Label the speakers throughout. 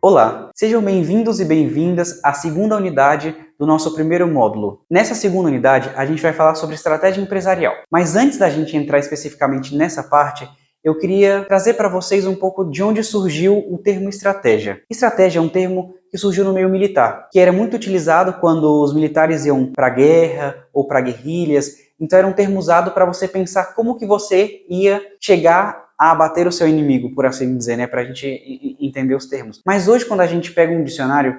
Speaker 1: Olá, sejam bem-vindos e bem-vindas à segunda unidade do nosso primeiro módulo. Nessa segunda unidade, a gente vai falar sobre estratégia empresarial. Mas antes da gente entrar especificamente nessa parte, eu queria trazer para vocês um pouco de onde surgiu o termo estratégia. Estratégia é um termo que surgiu no meio militar, que era muito utilizado quando os militares iam para a guerra ou para guerrilhas. Então era um termo usado para você pensar como que você ia chegar a abater o seu inimigo, por assim dizer, né, para a gente entender os termos. Mas hoje, quando a gente pega um dicionário,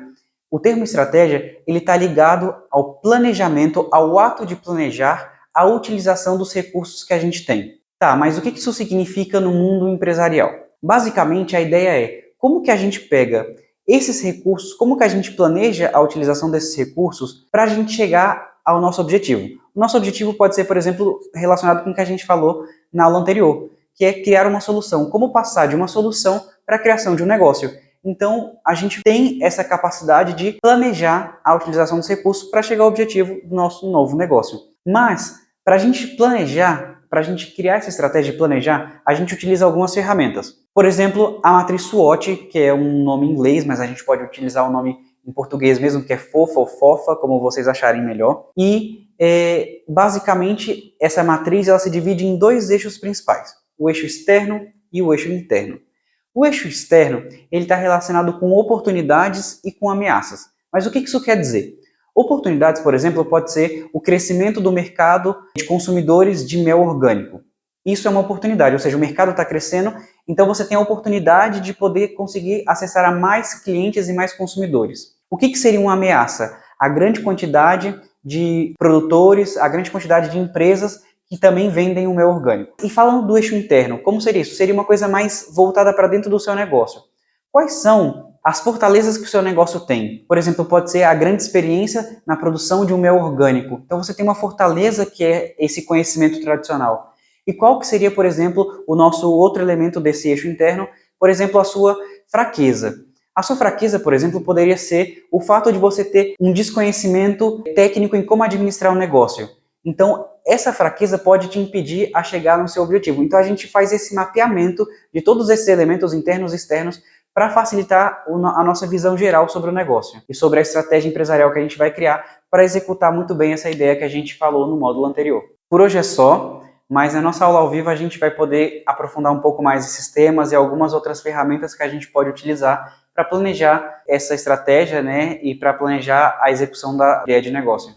Speaker 1: o termo estratégia, ele está ligado ao planejamento, ao ato de planejar a utilização dos recursos que a gente tem. Tá, mas o que isso significa no mundo empresarial? Basicamente, a ideia é como que a gente pega esses recursos, como que a gente planeja a utilização desses recursos para a gente chegar ao nosso objetivo. O nosso objetivo pode ser, por exemplo, relacionado com o que a gente falou na aula anterior, que é criar uma solução. Como passar de uma solução para a criação de um negócio. Então, a gente tem essa capacidade de planejar a utilização dos recursos para chegar ao objetivo do nosso novo negócio. Mas, para a gente planejar, para a gente criar essa estratégia de planejar, a gente utiliza algumas ferramentas. Por exemplo, a matriz SWOT, que é um nome em inglês, mas a gente pode utilizar o nome em português mesmo, que é FOFA ou FOFA, como vocês acharem melhor. E, basicamente, essa matriz ela se divide em dois eixos principais. O eixo externo e o eixo interno. O eixo externo ele está relacionado com oportunidades e com ameaças. Mas o que isso quer dizer? Oportunidades, por exemplo, pode ser o crescimento do mercado de consumidores de mel orgânico. Isso é uma oportunidade, ou seja, o mercado está crescendo, então você tem a oportunidade de poder conseguir acessar a mais clientes e mais consumidores. O que seria uma ameaça? A grande quantidade de produtores, a grande quantidade de empresas que também vendem o mel orgânico. E falando do eixo interno, como seria isso? Seria uma coisa mais voltada para dentro do seu negócio. Quais são as fortalezas que o seu negócio tem? Por exemplo, pode ser a grande experiência na produção de um mel orgânico. Então você tem uma fortaleza que é esse conhecimento tradicional. E qual que seria, por exemplo, o nosso outro elemento desse eixo interno? Por exemplo, a sua fraqueza. A sua fraqueza, por exemplo, poderia ser o fato de você ter um desconhecimento técnico em como administrar um negócio. Então, essa fraqueza pode te impedir a chegar no seu objetivo. Então, a gente faz esse mapeamento de todos esses elementos internos e externos para facilitar a nossa visão geral sobre o negócio e sobre a estratégia empresarial que a gente vai criar para executar muito bem essa ideia que a gente falou no módulo anterior. Por hoje é só, mas na nossa aula ao vivo a gente vai poder aprofundar um pouco mais esses temas e algumas outras ferramentas que a gente pode utilizar para planejar essa estratégia, né, e para planejar a execução da ideia de negócio.